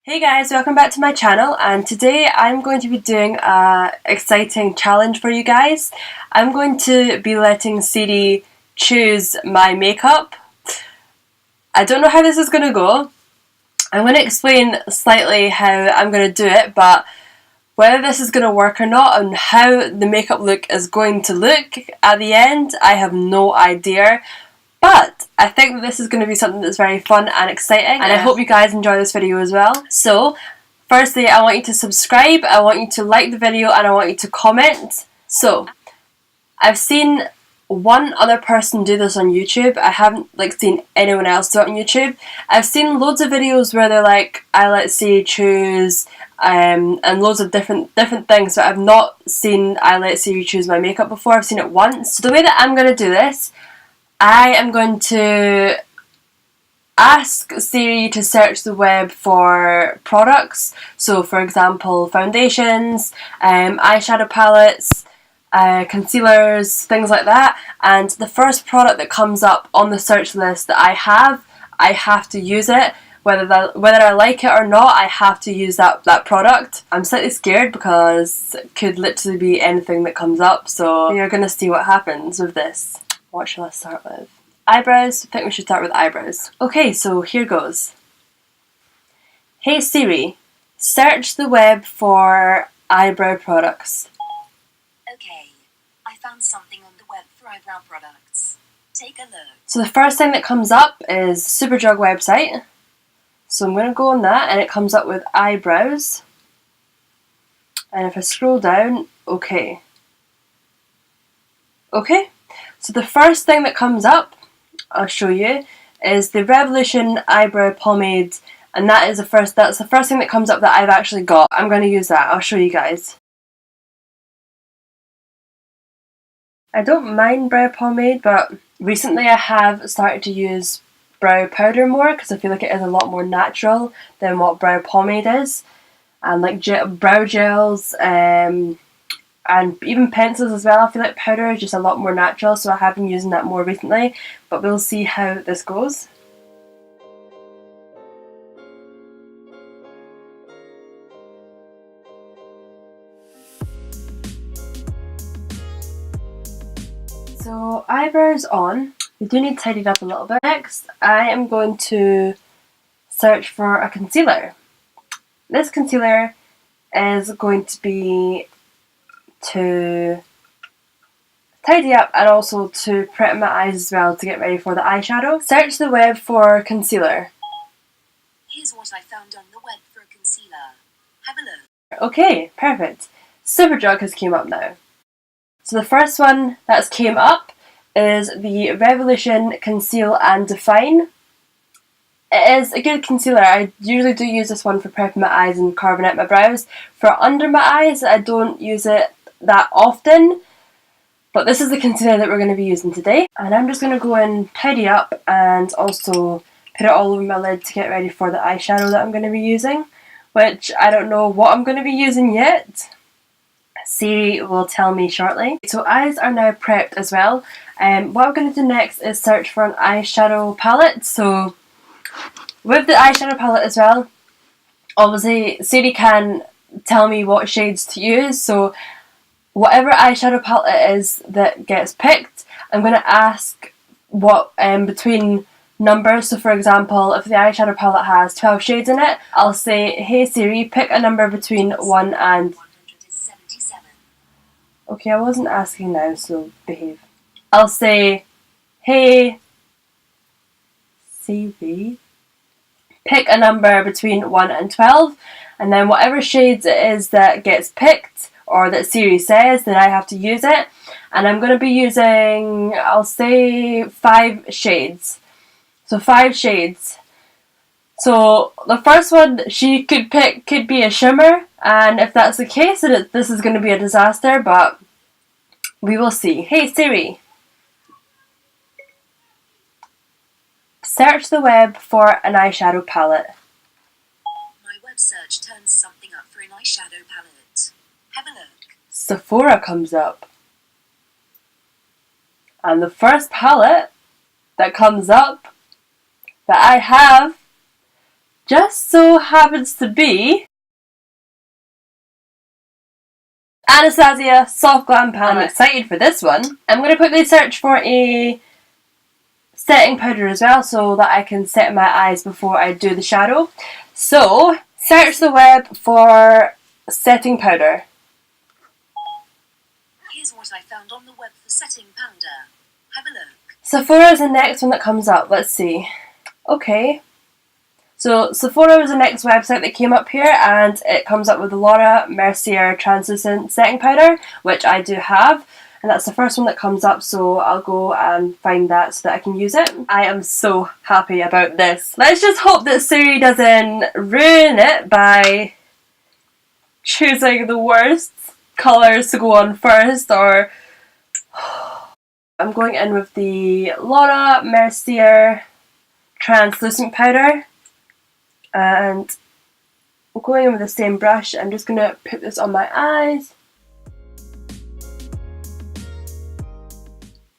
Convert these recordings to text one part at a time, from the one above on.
Hey guys, welcome back to my channel, and today I'm going to be doing an exciting challenge for you guys. I'm going to be letting Siri choose my makeup. I don't know how this is going to go. I'm going to explain slightly how I'm going to do it, but whether this is going to work or not and how the makeup look is going to look at the end, I have no idea. But I think that this is going to be something that's very fun and exciting, and I hope you guys enjoy this video as well. So, firstly, I want you to subscribe, I want you to like the video, and I want you to comment. So, I've seen one other person do this on YouTube. I haven't seen anyone else do it on YouTube. I've seen loads of videos where they're like, I let Siri choose, and loads of different things, but I've not seen I let Siri choose my makeup before. I've seen it once. So the way that I'm going to do this, I am going to ask Siri to search the web for products. So for example, foundations, eyeshadow palettes, concealers, things like that. And the first product that comes up on the search list that I have to use it. Whether I like it or not, I have to use that product. I'm slightly scared because it could literally be anything that comes up. So you're going to see what happens with this. What shall I start with? Eyebrows? I think we should start with eyebrows. Okay, so here goes. Hey Siri, search the web for eyebrow products. Okay, I found something on the web for eyebrow products. Take a look. So the first thing that comes up is Superdrug website. So I'm going to go on that, and it comes up with eyebrows. And if I scroll down, okay. Okay. So the first thing that comes up, I'll show you, is the Revolution Eyebrow Pomade, and that's the first thing that comes up that I've actually got. I'm going to use that. I'll show you guys. I don't mind brow pomade, but recently I have started to use brow powder more because I feel like it is a lot more natural than what brow pomade is, and like brow gels, and even pencils as well. I feel like powder is just a lot more natural, so I have been using that more recently, but we'll see how this goes. So eyebrows on, we do need tidied up a little bit. Next, I am going to search for a concealer. This concealer is going to be to tidy up and also to prep my eyes as well to get ready for the eyeshadow. Search the web for concealer. Here's what I found on the web for a concealer. Have a look. Okay, perfect. Superdrug has came up now. So the first one that's came up is the Revolution Conceal and Define. It is a good concealer. I usually do use this one for prepping my eyes and carving out my brows. For under my eyes, I don't use it that often, but this is the concealer that we're going to be using today. And I'm just going to go in, tidy up, and also put it all over my lid to get ready for the eyeshadow that I'm going to be using, which I don't know what I'm going to be using yet. Siri will tell me shortly. So eyes are now prepped as well. What I'm going to do next is search for an eyeshadow palette. So with the eyeshadow palette as well, obviously Siri can tell me what shades to use. So whatever eyeshadow palette it is that gets picked, I'm going to ask what between numbers. So for example, if the eyeshadow palette has 12 shades in it, I'll say, hey Siri, pick a number between 1 and... Okay, I wasn't asking now, so behave. I'll say, hey Siri, pick a number between 1 and 12, and then whatever shades it is that gets picked, or that Siri says, then I have to use it. And I'm going to be using, I'll say 5 shades. So 5 shades. So the first one she could pick could be a shimmer, and if that's the case, then this is going to be a disaster, but we will see. Hey Siri, search the web for an eyeshadow palette. My web search turns something up for an eyeshadow palette. Have a look. Sephora comes up. And the first palette that comes up that I have just so happens to be Anastasia Soft Glam Palette. I'm excited for this one. I'm going to quickly search for a setting powder as well so that I can set my eyes before I do the shadow. So, search the web for setting powder. Here's what I found on the web for setting powder. Have a look. Sephora is the next one that comes up. Let's see. Okay. So Sephora was the next website that came up here, and it comes up with the Laura Mercier translucent setting powder, which I do have, and that's the first one that comes up, so I'll go and find that so that I can use it. I am so happy about this. Let's just hope that Siri doesn't ruin it by choosing the worst colours to go on first, or... I'm going in with the Laura Mercier translucent powder, and I'm going in with the same brush. I'm just going to put this on my eyes.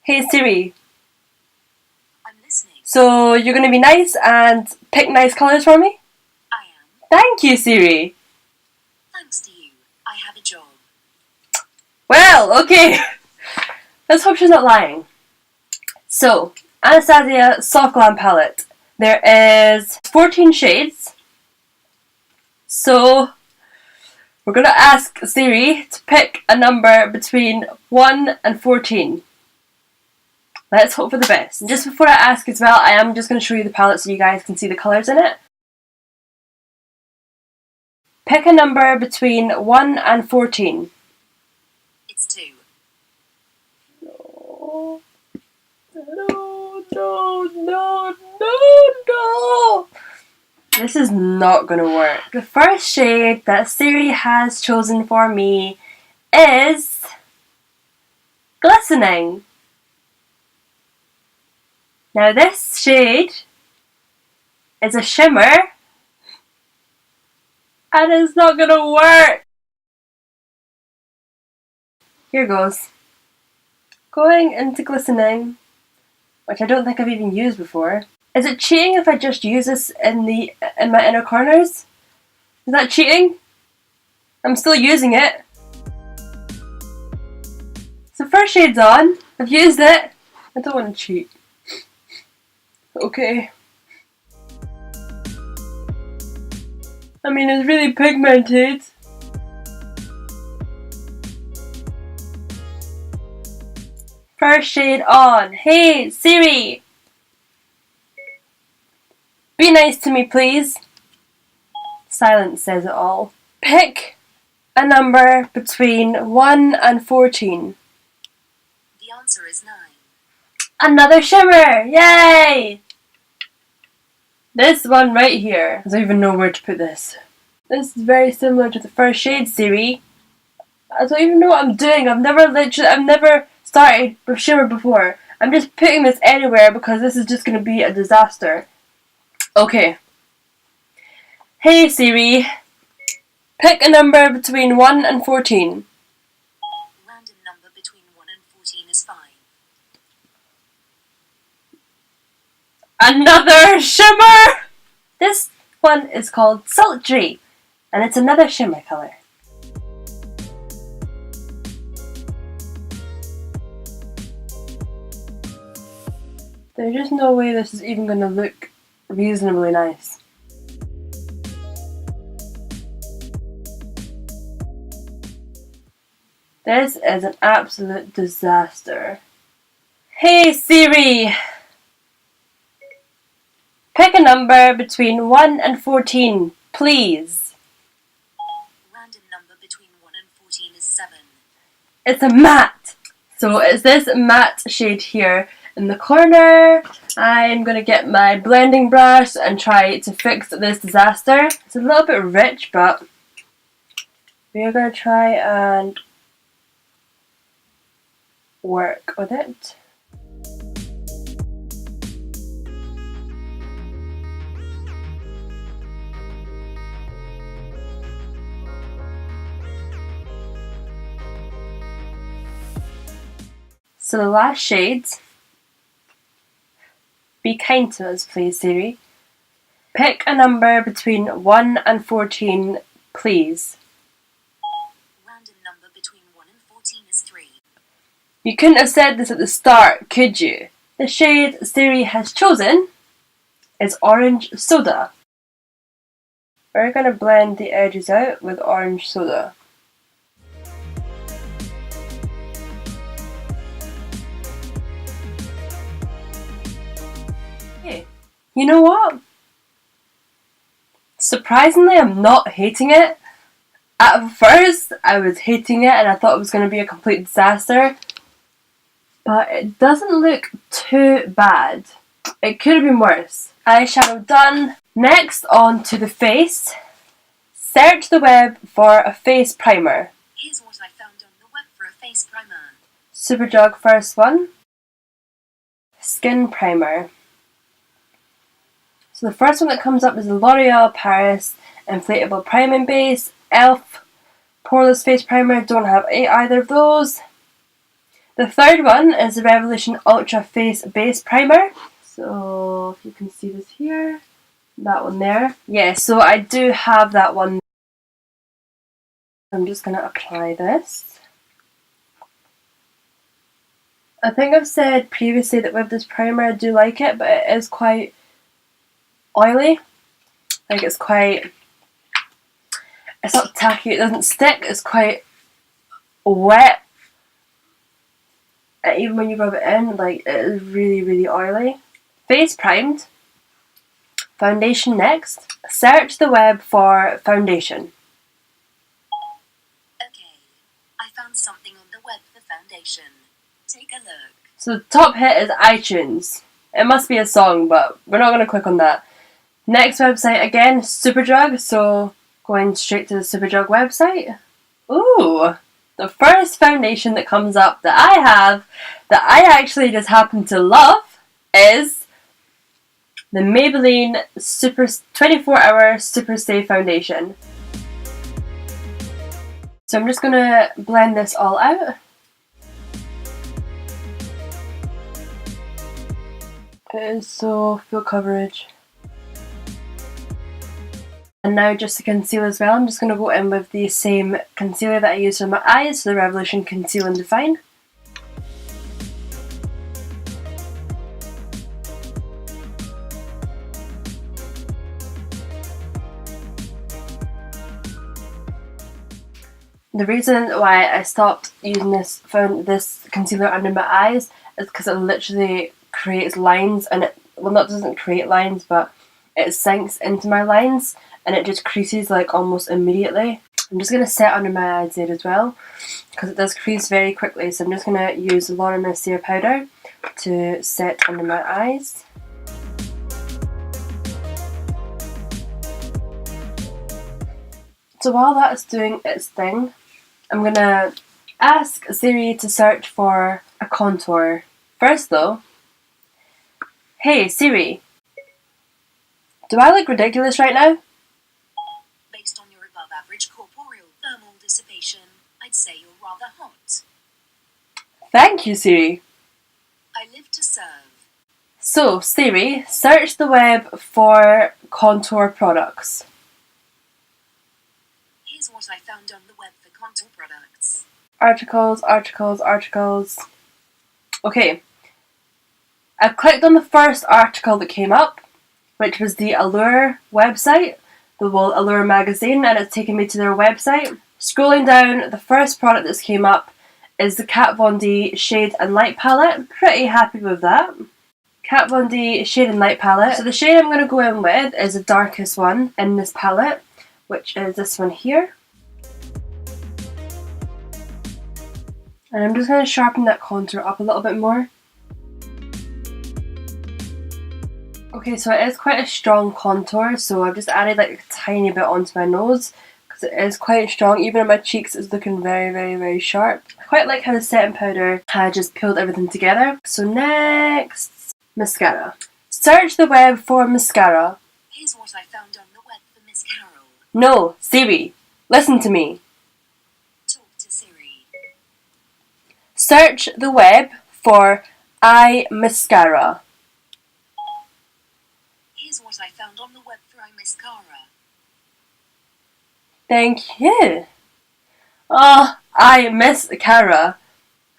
Hey Siri. I'm listening. So you're going to be nice and pick nice colours for me? I am. Thank you, Siri. Thanks to you, I have a job. Well, okay. Let's hope she's not lying. So, Anastasia Soft Glam Palette. There is 14 shades. So, we're going to ask Siri to pick a number between 1 and 14. Let's hope for the best. And just before I ask as well, I am just going to show you the palette so you guys can see the colours in it. Pick a number between 1 and 14. It's 2. No. This is not going to work. The first shade that Siri has chosen for me is Glistening. Now this shade is a shimmer and it's not going to work. Here goes. Going into Glistening, which I don't think I've even used before. Is it cheating if I just use this in my inner corners? Is that cheating? I'm still using it. So first shade's on. I've used it. I don't want to cheat. Okay. I mean, it's really pigmented. First shade on. Hey, Siri! Be nice to me, please. Silence says it all. Pick a number between 1 and 14. The answer is 9. Another shimmer! Yay! This one right here. I don't even know where to put this. This is very similar to the first shade, Siri. I don't even know what I'm doing. I've never started with shimmer before. I'm just putting this anywhere because this is just going to be a disaster. Okay. Hey Siri, pick a number between 1 and 14. Random number between 1 and 14 is 5. Another shimmer! This one is called Sultry, and it's another shimmer colour. There's just no way this is even going to look reasonably nice. This is an absolute disaster. Hey Siri! Pick a number between 1 and 14, please. Random number between 1 and 14 is 7. It's a matte! So it's this matte shade here in the corner. I'm going to get my blending brush and try to fix this disaster. It's a little bit rich, but we're going to try and work with it. So the last shades. Be kind to us, please, Siri. Pick a number between 1 and 14, please. Random number between 1 and 14 is 3. You couldn't have said this at the start, could you? The shade Siri has chosen is Orange Soda. We're going to blend the edges out with Orange Soda. Hey, you know what? Surprisingly, I'm not hating it. At first, I was hating it and I thought it was going to be a complete disaster. But it doesn't look too bad. It could have been worse. Eyeshadow done. Next, on to the face. Search the web for a face primer. Here's what I found on the web for a face primer. Superdrug first one. Skin primer. So the first one that comes up is the L'Oreal Paris Inflatable Priming Base. e.l.f. Poreless Face Primer. Don't have either of those. The third one is the Revolution Ultra Face Base Primer. So if you can see this here. That one there. Yeah, so I do have that one. I'm just going to apply this. I think I've said previously that with this primer I do like it, but it is quite oily. Like it's not tacky, it doesn't stick, it's quite wet. And even when you rub it in, like it is really, really oily. Face primed. Foundation next. Search the web for foundation. Okay, I found something on the web for foundation. Take a look. So the top hit is iTunes. It must be a song, but we're not going to click on that. Next website again, Superdrug. So going straight to the Superdrug website. Ooh, the first foundation that comes up that I have, that I actually just happen to love, is the Maybelline 24-Hour SuperStay Foundation. So I'm just going to blend this all out. It is so full coverage. And now just to conceal as well, I'm just going to go in with the same concealer that I used on my eyes, the Revolution Conceal and Define. The reason why I stopped using this concealer under my eyes is because it literally creates lines, and it doesn't create lines, but it sinks into my lines and it just creases like almost immediately. I'm just going to set under my eyes there as well because it does crease very quickly, so I'm just going to use the Mercier powder to set under my eyes. So while that's doing its thing, I'm going to ask Siri to search for a contour. First though, hey Siri, do I look ridiculous right now? Based on your above average corporeal thermal dissipation, I'd say you're rather hot. Thank you, Siri. I live to serve. So Siri, search the web for contour products. Here's what I found on the web for contour products. Articles. Okay. I clicked on the first article that came up, which was the Allure website, the Allure magazine, and it's taken me to their website. Scrolling down, the first product that came up is the Kat Von D Shade and Light Palette. Pretty happy with that. Kat Von D Shade and Light Palette. So the shade I'm going to go in with is the darkest one in this palette, which is this one here. And I'm just going to sharpen that contour up a little bit more. Okay, so it is quite a strong contour, so I've just added like a tiny bit onto my nose because it is quite strong. Even on my cheeks it's looking very, very, very sharp. I quite like how the setting powder had just peeled everything together. So next, mascara. Search the web for mascara. Here's what I found on the web for mascara. No, Siri, listen to me. Talk to Siri. Search the web for eye mascara. Here's what I found on the web mascara. Thank you. Oh, I miss Cara.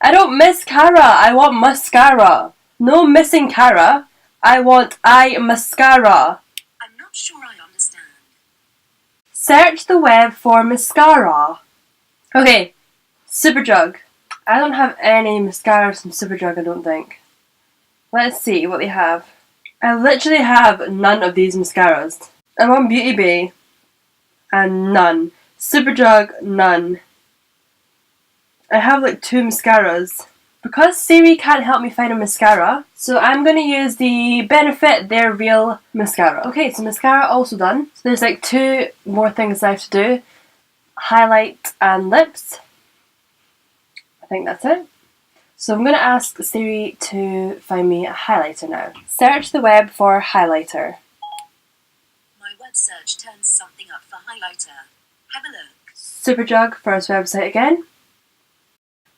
I don't miss Cara, I want mascara. No missing Cara. I want eye mascara. I'm not sure I understand. Search the web for mascara. Okay, Superdrug. I don't have any mascaras from Superdrug, I don't think. Let's see what they have. I literally have none of these mascaras. I'm on Beauty Bay, and none. Superdrug, none. I have like 2 mascaras. Because Siri can't help me find a mascara, so I'm going to use the Benefit They're Real mascara. Okay, so mascara also done. So there's like 2 more things I have to do. Highlight and lips. I think that's it. So I'm going to ask Siri to find me a highlighter now. Search the web for highlighter. My web search turns something up for highlighter. Have a look. Superdrug first website again.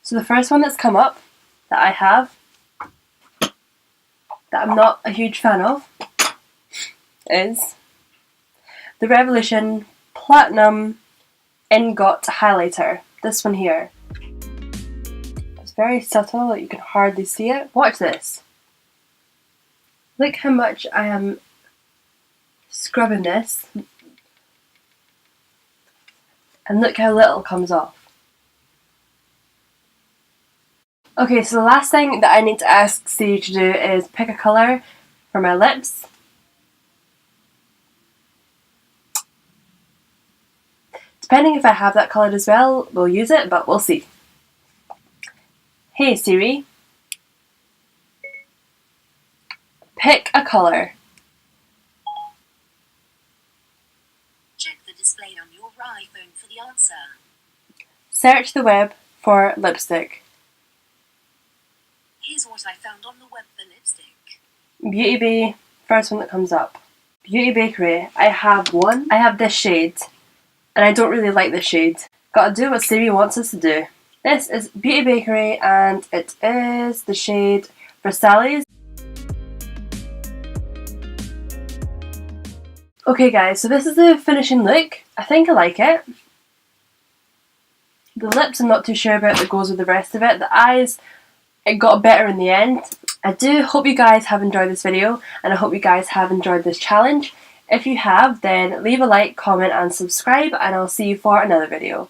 So the first one that's come up that I have, that I'm not a huge fan of, is the Revolution Platinum Ingot Highlighter. This one here. It's very subtle, like you can hardly see it. Watch this. Look how much I am scrubbing this. And look how little comes off. Okay, so the last thing that I need to ask Siri to do is pick a colour for my lips. Depending if I have that coloured as well, we'll use it, but we'll see. Hey Siri, pick a colour. Check the display on your iPhone for the answer. Search the web for lipstick. Here's what I found on the web for lipstick. Beauty Bay, first one that comes up. Beauty Bakerie, I have one. I have this shade, and I don't really like this shade. Gotta do what Siri wants us to do. This is Beauty Bakerie, and it is the shade Versailles. Okay guys, so this is the finishing look. I think I like it. The lips I'm not too sure about that goes with the rest of it. The eyes, it got better in the end. I do hope you guys have enjoyed this video, and I hope you guys have enjoyed this challenge. If you have, then leave a like, comment and subscribe, and I'll see you for another video.